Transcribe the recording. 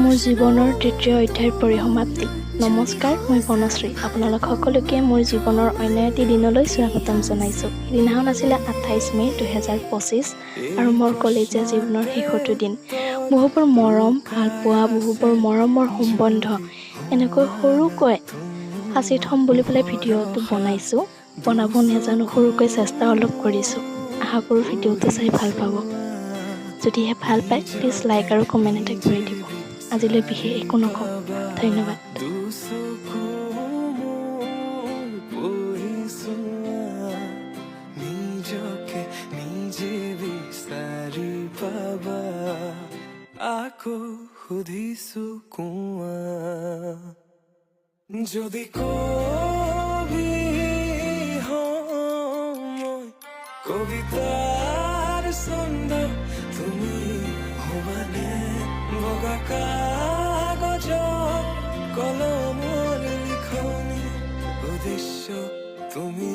মোৰ জীৱনৰ তৃতীয় অধ্যায়ৰ পৰিসমাপ্তি। নমস্কাৰ, মই বনশ্ৰী। আপোনালোক সকলোকে মোৰ জীৱনৰ অন্য এটি দিনলৈ স্বাগতম জনাইছোঁ। সিদিনাখন আছিলে 28 মে 2025 আৰু মোৰ কলেজীয়া জীৱনৰ শেষৰটো দিন। বহুবোৰ মৰম, ভালপোৱা, বহুবোৰ মৰমৰ সম্বন্ধ এনেকৈ সৰুকৈ সাঁচি থ'ম বুলি পেলাই ভিডিঅ'টো বনাইছোঁ। বনাব নাজানো, সৰুকৈ চেষ্টা অলপ কৰিছোঁ। আশা কৰোঁ ভিডিঅ'টো চাই ভাল পাব। যদিহে ভাল পায় প্লিজ লাইক আৰু কমেণ্ট এটা কৰি দিব। আজিলৈ বিশেষ একো নকওঁ। ধন্যবাদ। নিজকে নিজে বিচাৰি পাবা, আকৌ সুধিছো কোৱা, যদি কবি মই কবিতাৰ ছন্দ, তুমি হবানে বগা কাগজত কলমৰ লিখনি, উদ্দেশ্য তুমি